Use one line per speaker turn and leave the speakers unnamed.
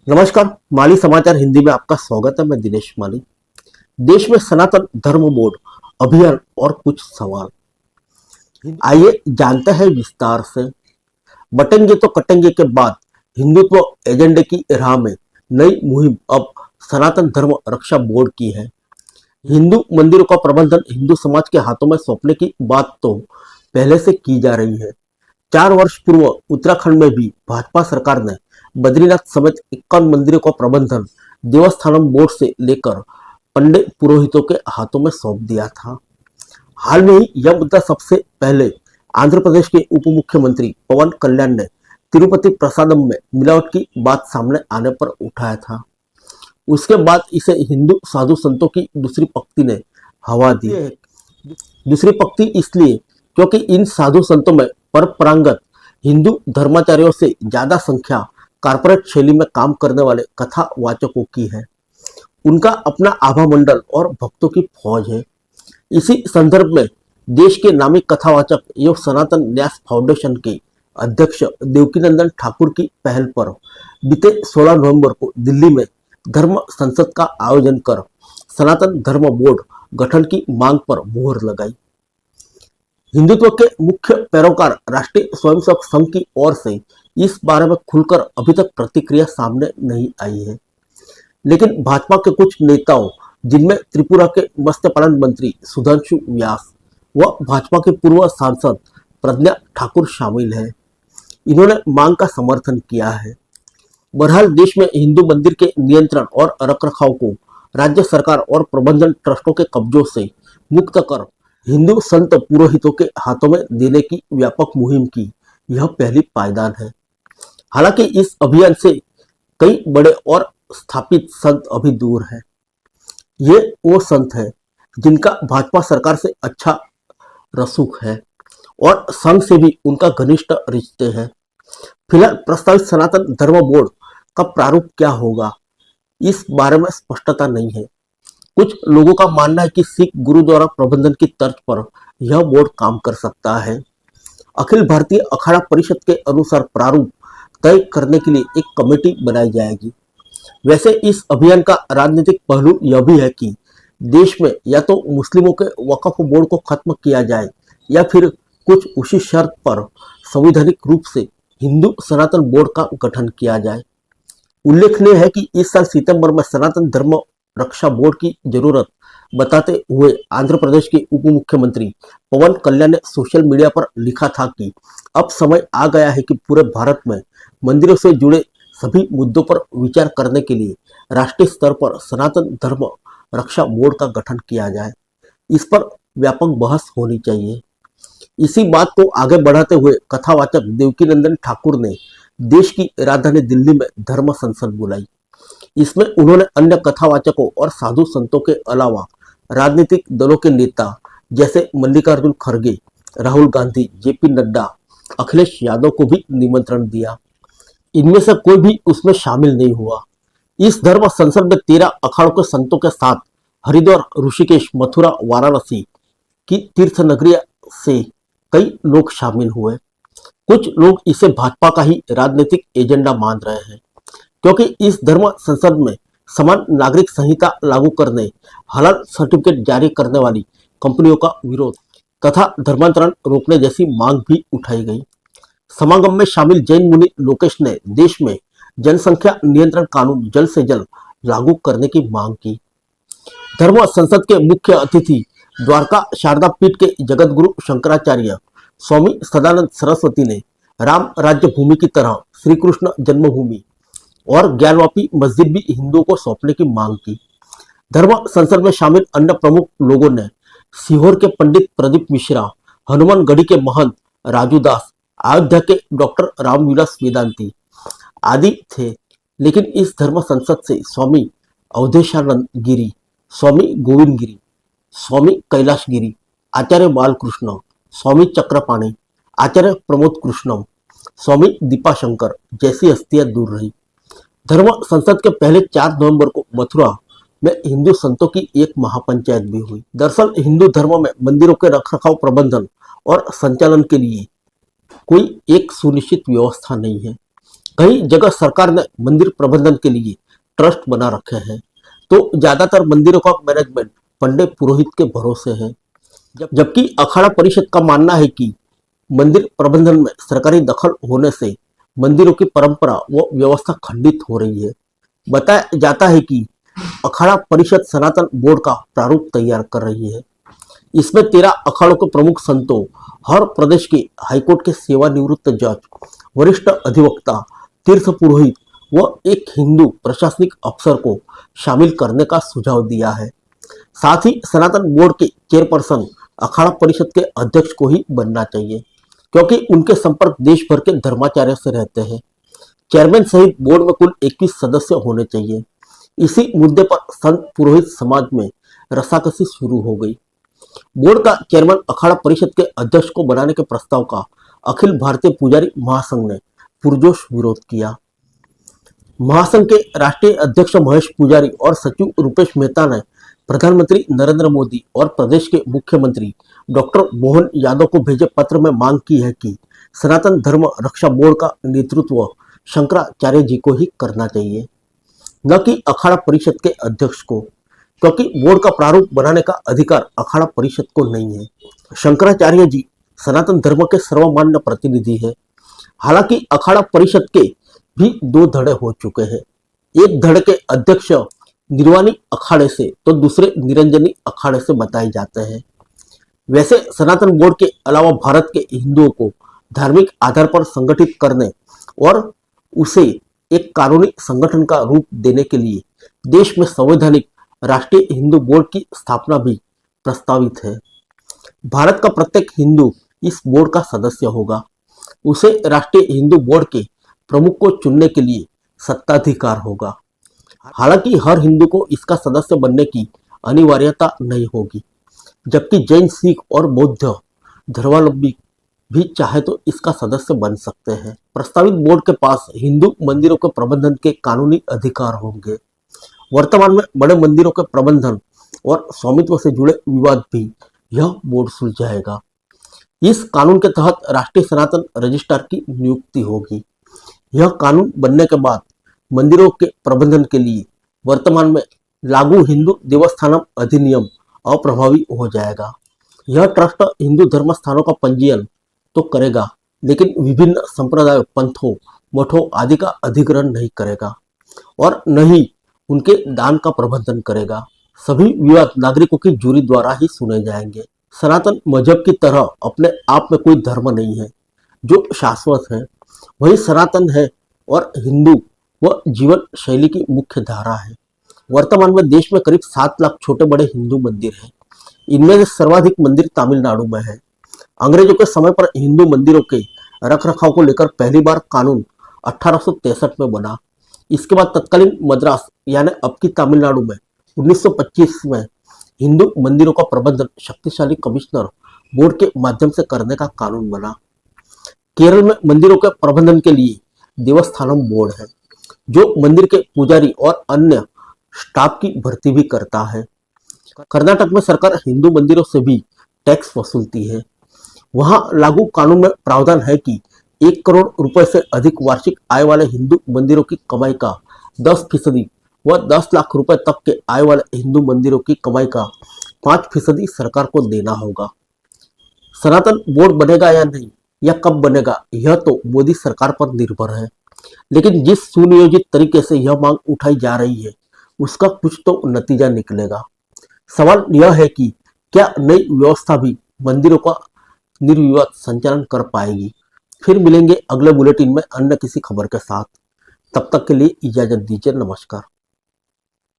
नमस्कार। माली समाचार हिंदी में आपका स्वागत है। मैं दिनेश माली। देश में सनातन धर्म बोर्ड अभियान और कुछ सवाल, आइए जानते हैं विस्तार से। बटेंगे तो कटेंगे के बाद हिंदुत्व एजेंडे की राह में नई मुहिम अब सनातन धर्म रक्षा बोर्ड की है। हिंदू मंदिरों का प्रबंधन हिंदू समाज के हाथों में सौंपने की बात तो पहले से की जा रही है। 4 वर्ष पूर्व उत्तराखंड में भी भाजपा सरकार ने बद्रीनाथ समेत 51 मंदिरों का प्रबंधन देवस्थानम बोर्ड से लेकर पंडित पुरोहितों के हाथों में सौंप दिया था। हाल में ही यह मुद्दा सबसे पहले आंध्र प्रदेश के उप मुख्यमंत्री पवन कल्याण ने तिरुपति प्रसादम में मिलावट की बात सामने आने पर उठाया था। उसके बाद इसे हिंदू साधु संतों की दूसरी पंक्ति ने हवा दी। दूसरी पंक्ति इसलिए क्योंकि इन साधु संतों में परंपरागत हिंदू धर्माचार्यों से ज्यादा संख्या कारपोरेट शैली में काम करने वाले कथावाचकों की है। उनका अपना आभा मंडल और भक्तों की फौज है। इसी संदर्भ में देश के नामी कथावाचक एवं सनातन न्यास फाउंडेशन के अध्यक्ष देवकीनंदन ठाकुर की पहल पर बीते 16 नवंबर को दिल्ली में धर्म संसद का आयोजन कर सनातन धर्म बोर्ड गठन की मांग पर मुहर लगाई। हिंदुत्व के मुख्य पैरोकार राष्ट्रीय स्वयंसेवक संघ की ओर से इस बारे में खुलकर अभी तक प्रतिक्रिया सामने नहीं आई है, लेकिन भाजपा के कुछ नेताओं, जिनमें त्रिपुरा के मत्स्य पालन मंत्री सुधांशु व्यास व भाजपा के पूर्व सांसद प्रज्ञा ठाकुर शामिल है, इन्होंने मांग का समर्थन किया है। बहरहाल देश में हिंदू मंदिर के नियंत्रण और रखरखाव को राज्य सरकार और प्रबंधन ट्रस्टों के कब्जों से मुक्त कर हिंदू संत पुरोहितों के हाथों में देने की व्यापक मुहिम की यह पहली पायदान है। हालांकि इस अभियान से कई बड़े और स्थापित संत अभी दूर हैं। ये वो संत हैं जिनका भाजपा सरकार से अच्छा रसूख है और संघ से भी उनका घनिष्ठ रिश्ते हैं। फिलहाल प्रस्तावित सनातन धर्म बोर्ड का प्रारूप क्या होगा, इस बारे में स्पष्टता नहीं है। कुछ लोगों का मानना है कि सिख गुरुद्वारा प्रबंधन की तर्ज पर यह बोर्ड काम कर सकता है। अखिल भारतीय अखाड़ा परिषद के अनुसार प्रारूप तय करने के लिए एक कमेटी बनाई जाएगी। वैसे इस अभियान का राजनीतिक पहलू यह भी है कि देश में या तो मुस्लिमों के वक्फ बोर्ड को खत्म किया जाए या फिर कुछ उसी शर्त पर संवैधानिक रूप से हिंदू सनातन बोर्ड का गठन किया जाए। उल्लेखनीय है कि इस साल सितंबर में सनातन धर्म रक्षा बोर्ड की जरूरत बताते हुए आंध्र प्रदेश के उप मुख्यमंत्री पवन कल्याण ने सोशल मीडिया पर लिखा था कि अब समय आ गया है कि पूरे भारत में मंदिरों से जुड़े सभी मुद्दों पर विचार करने के लिए राष्ट्रीय स्तर पर सनातन धर्म रक्षा बोर्ड का गठन किया जाए। इस पर व्यापक बहस होनी चाहिए। इसी बात को आगे बढ़ाते हुए कथावाचक देवकीनंदन ठाकुर ने देश की राजधानी दिल्ली में धर्म संसद बुलाई। इसमें उन्होंने अन्य कथावाचकों और साधु संतों के अलावा राजनीतिक दलों के नेता जैसे मल्लिकार्जुन खड़गे, राहुल गांधी, जेपी नड्डा, अखिलेश यादव को भी निमंत्रण दिया। इनमें से कोई भी उसमें शामिल नहीं हुआ। इस धर्म संसद में 13 अखाड़ों के संतों के साथ हरिद्वार, ऋषिकेश, मथुरा, वाराणसी की तीर्थ नगरी से कई लोग शामिल हुए। कुछ लोग इसे भाजपा का ही राजनीतिक एजेंडा मान रहे हैं, क्योंकि इस धर्म संसद में समान नागरिक संहिता लागू करने, हलाल सर्टिफिकेट जारी करने वाली कंपनियों का विरोध तथा धर्मांतरण रोकने जैसी मांग भी उठाई गई। समागम में शामिल जैन मुनि लोकेश ने देश में जनसंख्या नियंत्रण कानून जल्द से जल्द लागू करने की मांग की। धर्म संसद के मुख्य अतिथि द्वारका शारदा पीठ के जगतगुरु शंकराचार्य स्वामी सदानंद सरस्वती ने राम राज्य भूमि की तरह श्री कृष्ण जन्मभूमि और ज्ञानवापी मस्जिद भी हिंदुओं को सौंपने की मांग की। धर्म संसद में शामिल अन्य प्रमुख लोगों ने सीहोर के पंडित प्रदीप मिश्रा, हनुमानगढ़ी के महंत राजू दास, अयोध्या के डॉक्टर रामविलास वेदांती आदि थे। लेकिन इस धर्म संसद से स्वामी अवधेशानंद गिरी, स्वामी गोविंद गिरी, स्वामी कैलाश गिरी, आचार्य बालकृष्ण, स्वामी चक्रपाणी, आचार्य प्रमोद कृष्णम, स्वामी दीपाशंकर जैसी हस्तियां दूर रही। धर्म संसद के पहले 4 नवंबर को मथुरा में हिंदू संतों की एक महापंचायत भी हुई। दरअसल हिंदू धर्म में मंदिरों के रखरखाव, प्रबंधन और संचालन के लिए कोई एक सुनिश्चित व्यवस्था नहीं है। कई जगह सरकार ने मंदिर प्रबंधन के लिए ट्रस्ट बना रखे हैं, तो ज्यादातर मंदिरों का मैनेजमेंट पंडित पुरोहित के भरोसे है। जबकि अखाड़ा परिषद का मानना है कि मंदिर प्रबंधन में सरकारी दखल होने से मंदिरों की परंपरा व व्यवस्था खंडित हो रही है। बताया जाता है कि अखाड़ा परिषद सनातन बोर्ड का प्रारूप तैयार कर रही है। इसमें 13 अखाड़ों के प्रमुख संतों, हर प्रदेश के हाईकोर्ट के सेवानिवृत्त जज, वरिष्ठ अधिवक्ता, तीर्थ पुरोहित व एक हिंदू प्रशासनिक अफसर को शामिल करने का सुझाव दिया है। साथ ही सनातन बोर्ड के चेयरपर्सन अखाड़ा परिषद के अध्यक्ष को ही बनना चाहिए, क्योंकि उनके संपर्क देश भर के धर्माचार्य से रहते हैं। चेयरमैन सहित बोर्ड में कुल 21 सदस्य होने चाहिए। इसी मुद्दे पर संत पुरोहित समाज में रसाकसी शुरू हो गई। बोर्ड का चेयरमैन अखाड़ा परिषद के अध्यक्ष को बनाने के प्रस्ताव का अखिल भारतीय पुजारी महासंघ ने पुरजोश विरोध किया। महासंघ के राष्ट्रीय अध्यक्ष महेश पुजारी और सचिव रूपेश मेहता ने प्रधानमंत्री नरेंद्र मोदी और प्रदेश के मुख्यमंत्री डॉक्टर मोहन यादव को भेजे पत्र में मांग की है कि सनातन धर्म रक्षा बोर्ड का नेतृत्व शंकराचार्य जी को ही करना चाहिए, न कि अखाड़ा परिषद के अध्यक्ष को, क्योंकि बोर्ड का प्रारूप बनाने का अधिकार अखाड़ा परिषद को नहीं है। शंकराचार्य जी सनातन धर्म के सर्वमान्य प्रतिनिधि है। हालांकि अखाड़ा परिषद के भी 2 धड़े हो चुके हैं। एक धड़े के अध्यक्ष निर्वाणी अखाड़े से तो दूसरे निरंजनी अखाड़े से बताए जाते हैं। वैसे सनातन बोर्ड के अलावा भारत के हिंदुओं को धार्मिक आधार पर संगठित करने और उसे एक कानूनी संगठन का रूप देने के लिए देश में संवैधानिक राष्ट्रीय हिंदू बोर्ड की स्थापना भी प्रस्तावित है। भारत का प्रत्येक हिंदू इस बोर्ड का सदस्य होगा। उसे राष्ट्रीय हिंदू बोर्ड के प्रमुख को चुनने के लिए सत्ताधिकार होगा। हालांकि हर हिंदू को इसका सदस्य बनने की अनिवार्यता नहीं होगी, जबकि जैन, सिख और बौद्ध धर्मावलंबी भी चाहे तो इसका सदस्य बन सकते हैं। प्रस्तावित बोर्ड के पास हिंदू मंदिरों के प्रबंधन के कानूनी अधिकार होंगे। वर्तमान में बड़े मंदिरों के प्रबंधन और स्वामित्व से जुड़े विवाद भी यह बोर्ड सुलझाएगा। इस कानून के तहत राष्ट्रीय सनातन रजिस्ट्रार की नियुक्ति होगी। यह कानून बनने के बाद मंदिरों के प्रबंधन के लिए वर्तमान में लागू हिंदू देवस्थानम अधिनियम अप्रभावी हो जाएगा। यह ट्रस्ट हिंदू धर्म स्थानों का पंजीयन तो करेगा, लेकिन विभिन्न संप्रदायों, पंथों, मठों आदि का अधिग्रहण नहीं करेगा और न ही उनके दान का प्रबंधन करेगा। सभी विवाद नागरिकों की जूरी द्वारा ही सुने जाएंगे। सनातन मजहब की तरह अपने आप में कोई धर्म नहीं है जो शाश्वत है। वही सनातन है और हिंदू व जीवन शैली की मुख्य धारा है। वर्तमान में देश में करीब 7 लाख छोटे बड़े हिंदू मंदिर हैं। इनमें से सर्वाधिक मंदिर तमिलनाडु में है। अंग्रेजों के समय पर हिंदू मंदिरों के रखरखाव को लेकर पहली बार कानून 1863 में बना। इसके बाद तत्कालीन मद्रास यानी अब की तमिलनाडु में 1925 में हिंदू मंदिरों का प्रबंधन शक्तिशाली कमिश्नर बोर्ड के माध्यम से करने का कानून बना। केरल में मंदिरों के प्रबंधन के लिए देवस्थानम बोर्ड है, जो मंदिर के पुजारी और अन्य स्टाफ की भर्ती भी करता है। कर्नाटक में सरकार हिंदू मंदिरों से भी टैक्स वसूलती है। वहां लागू कानून में प्रावधान है कि 1 करोड़ रुपए से अधिक वार्षिक आय वाले हिंदू मंदिरों की कमाई का 10% व 10 लाख रुपए तक के आय वाले हिंदू मंदिरों की कमाई का 5% सरकार को देना होगा। सनातन बोर्ड बनेगा या नहीं, या कब बनेगा, यह तो मोदी सरकार पर निर्भर है। लेकिन जिस सुनियोजित तरीके से यह मांग उठाई जा रही है, उसका कुछ तो नतीजा निकलेगा। सवाल यह है कि क्या नई व्यवस्था भी मंदिरों का निर्विवाद संचालन कर पाएगी। फिर मिलेंगे अगले बुलेटिन में अन्य किसी खबर के साथ। तब तक के लिए इजाजत दीजिए। नमस्कार।